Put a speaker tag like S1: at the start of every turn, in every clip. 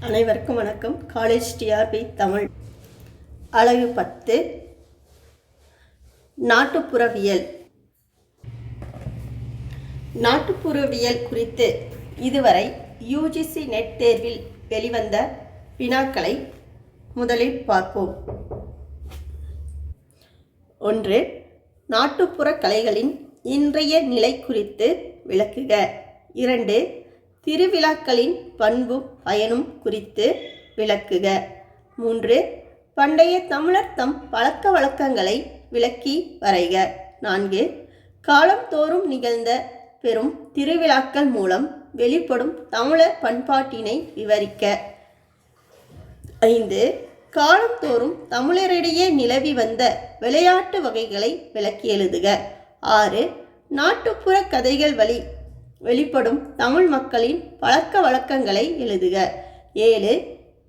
S1: அனைவருக்கும் வணக்கம். College TRP Tamil அழகு 10 நாட்டுப்புறவியல். நாட்டுப்புறவியல் குறித்து இதுவரை யுஜிசி நெட் தேர்வில் வெளிவந்த வினாக்களை முதலில் பார்ப்போம். 1. நாட்டுப்புற கலைகளின் இன்றைய நிலை குறித்து விளக்குக. 2. திருவிழாக்களின் பண்பும் பயனும் குறித்து விளக்குக. 3. பண்டைய தமிழர் தம் பழக்க வழக்கங்களை விளக்கி வரைக. 4. காலந்தோறும் நிகழ்ந்த பெரும் திருவிழாக்கள் மூலம் வெளிப்படும் தமிழர் பண்பாட்டினை விவரிக்க. 5. காலந்தோறும் தமிழரிடையே நிலவி வந்த விளையாட்டு வகைகளை விளக்கி எழுதுக. 6. நாட்டுப்புற கதைகள் வெளிப்படும் தமிழ் மக்களின் பழக்க வழக்கங்களை எழுதுக. 7.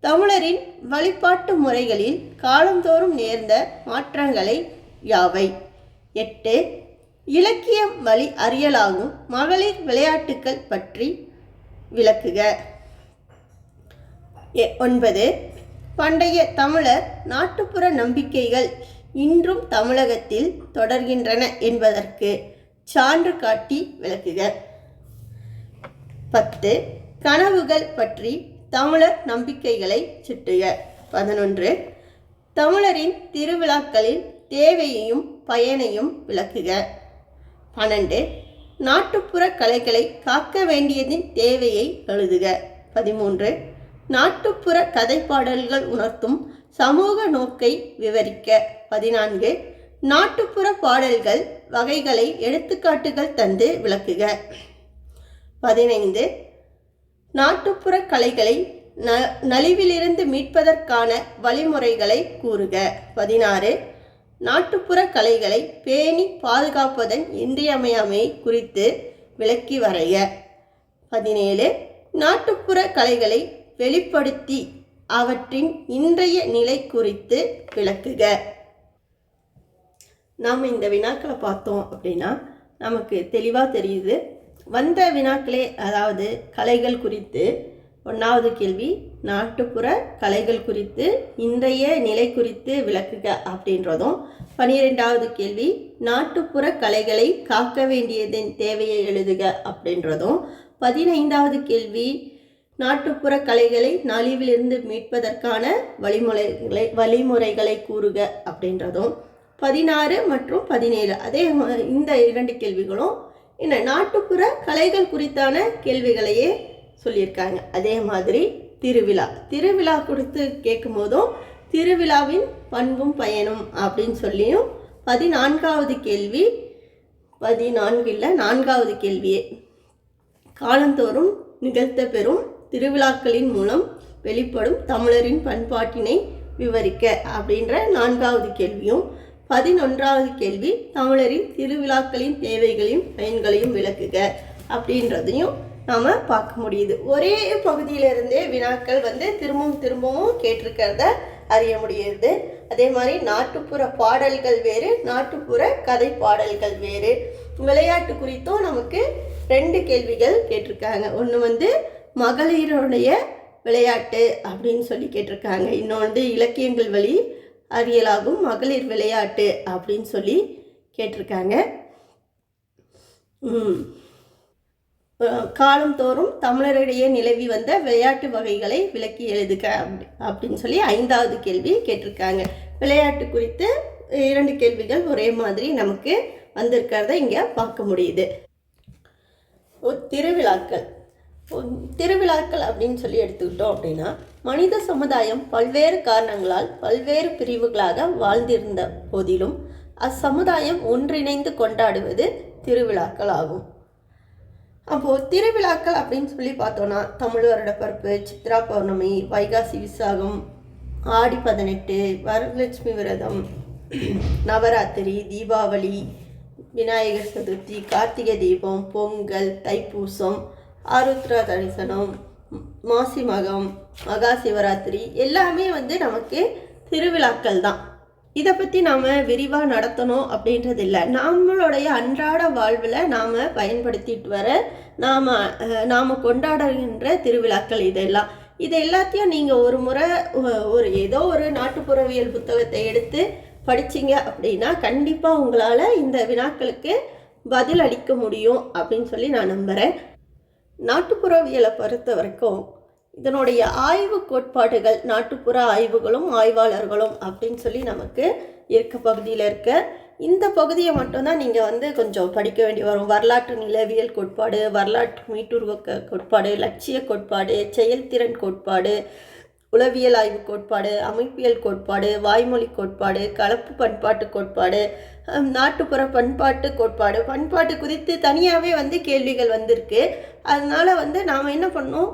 S1: தமிழரின் வழிபாட்டு முறைகளில் காலந்தோறும் நேர்ந்த மாற்றங்களை யாவை? 8. இலக்கியம் வழி அறியலாகும் மகளிர் விளையாட்டுக்கள் பற்றி விளக்குக. 9. பண்டைய தமிழர் நாட்டுப்புற நம்பிக்கைகள் இன்றும் தமிழகத்தில் தொடர்கின்றன என்பதற்கு சான்று காட்டி விளக்குக. 10. கனவுகள் பற்றி தமிழர் நம்பிக்கைகளை சுட்டுக. 11. தமிழரின் திருவிழாக்களில் தேவையையும் பயனையும் விளக்குக. 12. நாட்டுப்புற கலைகளை காக்க வேண்டியதின் தேவையை எழுதுக. 13. நாட்டுப்புற கதைப்பாடல்கள் உணர்த்தும் சமூக நோக்கை விவரிக்க. 14. நாட்டுப்புற பாடல்கள் வகைகளை எடுத்துக்காட்டுகள் தந்து விளக்குக. 15. நாட்டுப்புற கலைகளை நலிவிலிருந்து மீட்பதற்கான வழிமுறைகளை கூறுக. 16. நாட்டுப்புற கலைகளை பேணி பாதுகாப்பதன் இன்றியமையாமை குறித்து விளக்கி வரைக. 17. நாட்டுப்புற கலைகளை வெளிப்படுத்தி அவற்றின் இன்றைய நிலை குறித்து விளக்குக. நாம் இந்த வினாக்களை பார்த்தோம் அப்படின்னா நமக்கு தெளிவாக தெரியுது. வந்த வினாக்களே, அதாவது கலைகள் குறித்து 1வது கேள்வி நாட்டுப்புற கலைகள் குறித்து இன்றைய நிலை குறித்து விளக்குக அப்படின்றதும், 12வது கேள்வி நாட்டுப்புற கலைகளை காக்க வேண்டியதன் தேவையை எழுதுக அப்படின்றதும், 15வது கேள்வி நாட்டுப்புற கலைகளை நலிவிலிருந்து மீட்பதற்கான வழிமுறைகளை கூறுக அப்படின்றதும், 16 மற்றும் 17 அதே இந்த 2 கேள்விகளும் என்ன நாட்டுப்புற கலைகள் குறித்தான கேள்விகளையே சொல்லியிருக்காங்க. அதே மாதிரி திருவிழா குறித்து கேட்கும் போதும் திருவிழாவின் பண்பும் பயனும் அப்படின்னு சொல்லியும் 14வது கேள்வி 4வது கேள்வியே காலந்தோறும் நிகழ்த்த பெறும் திருவிழாக்களின் மூலம் வெளிப்படும் தமிழரின் பண்பாட்டினை விவரிக்க அப்படின்ற 4வது கேள்வியும், 11வது கேள்வி தமிழரின் திருவிழாக்களின் தேவைகளையும் பயன்களையும் விளக்குக அப்படின்றதையும் நாம் பார்க்க முடியுது. ஒரே பகுதியிலிருந்தே வினாக்கள் திரும்பவும் கேட்டிருக்கிறத அறிய முடியுது. அதே மாதிரி நாட்டுப்புற பாடல்கள் வேறு, நாட்டுப்புற கதை பாடல்கள் வேறு. விளையாட்டு குறித்தும் நமக்கு 2 கேள்விகள் கேட்டிருக்காங்க. ஒன்று மகளிருடைய விளையாட்டு அப்படின்னு சொல்லி கேட்டிருக்காங்க. இன்னொன்று இலக்கியங்கள் வழி அறியலாகும் மகளிர் விளையாட்டு அப்படின்னு சொல்லி கேட்டிருக்காங்க. காலந்தோறும் தமிழரிடையே நிலவி வந்த விளையாட்டு வகைகளை விளக்கி எழுதுக அப்படின்னு சொல்லி 5வது கேள்வி கேட்டிருக்காங்க. விளையாட்டு குறித்து 2 கேள்விகள் ஒரே மாதிரி நமக்கு வந்திருக்கிறத இங்கே பார்க்க முடியுது. திருவிழாக்கள் அப்படின்னு சொல்லி எடுத்துக்கிட்டோம் அப்படின்னா, மனித சமுதாயம் பல்வேறு காரணங்களால் பல்வேறு பிரிவுகளாக வாழ்ந்திருந்த போதிலும் அச்சமுதாயம் ஒன்றிணைந்து கொண்டாடுவது திருவிழாக்கள் ஆகும். அப்போது திருவிழாக்கள் அப்படின்னு சொல்லி பார்த்தோன்னா தமிழ் வருடப்பிறப்பு, சித்ரா பௌர்ணமி, வைகாசி விசாகம், ஆடி 18, வரலட்சுமி விரதம், நவராத்திரி, தீபாவளி, விநாயகர் சதுர்த்தி, கார்த்திகை தீபம், பொங்கல், தைப்பூசம், ஆருத்ரா தரிசனம், மாசி மகம், மகா சிவராத்திரி எல்லாமே நமக்கு திருவிழாக்கள் தான். இதை பற்றி நாம் விரிவாக நடத்தணும் அப்படின்றது இல்லை. நம்மளுடைய அன்றாட வாழ்வில் நாம் பயன்படுத்திட்டு வர நாம் கொண்டாடுகின்ற திருவிழாக்கள் இதெல்லாம். இது எல்லாத்தையும் நீங்கள் ஒரு முறை ஒரு ஏதோ ஒரு நாட்டுப்புறவியல் புத்தகத்தை எடுத்து படிச்சிங்க அப்படின்னா கண்டிப்பாக உங்களால் இந்த வினாக்களுக்கு பதில் அளிக்க முடியும் அப்படின்னு சொல்லி நான் நம்புகிறேன். நாட்டுப்புறவியலை பொறுத்த வரைக்கும் இதனுடைய ஆய்வு கோட்பாடுகள், நாட்டுப்புற ஆய்வுகளும் ஆய்வாளர்களும் அப்படின்னு சொல்லி நமக்கு இருக்க பகுதியில் இருக்க இந்த பகுதியை மட்டும்தான் நீங்கள் கொஞ்சம் படிக்க வேண்டி வரும். வரலாற்று நிலவியல் கோட்பாடு, வரலாற்று மீட்டுருவ கோட்பாடு, லட்சிய கோட்பாடு, செயல்திறன் கோட்பாடு, உளவியல் ஆய்வு கோட்பாடு, அமைப்பியல் கோட்பாடு, வாய்மொழி கோட்பாடு, கலப்பு பண்பாட்டு கோட்பாடு, நாட்டுப்புற பண்பாட்டு கோட்பாடு, பண்பாட்டு குறித்து தனியாகவே கேள்விகள் வந்திருக்கு. அதனால் நாம் என்ன பண்ணோம்,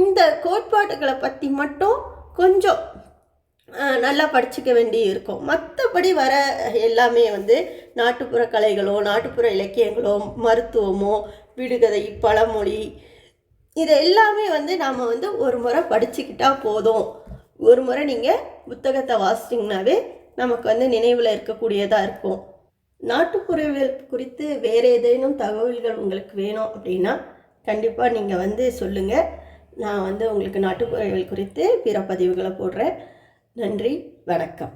S1: இந்த கோட்பாடுகளை பற்றி மட்டும் கொஞ்சம் நல்லா படிச்சுக்க வேண்டி இருக்கும். மற்றபடி வர எல்லாமே நாட்டுப்புற கலைகளோ நாட்டுப்புற இலக்கியங்களோ மருத்துவமோ விடுகதை பழமொழி இது எல்லாமே நாம் ஒரு முறை படிச்சுக்கிட்டா போதும். ஒரு முறை நீங்கள் புத்தகத்தை வாசிச்சிங்கனாவே நமக்கு நினைவில் இருக்கக்கூடியதாக இருக்கும். நாட்டுப்புறவியல் குறித்து வேறு ஏதேனும் தகவல்கள் உங்களுக்கு வேணும் அப்படின்னா கண்டிப்பாக நீங்கள் சொல்லுங்கள். நான் உங்களுக்கு நாட்டுப்புறவியல் குறித்து பிற பதிவுகளை போடுறேன். நன்றி, வணக்கம்.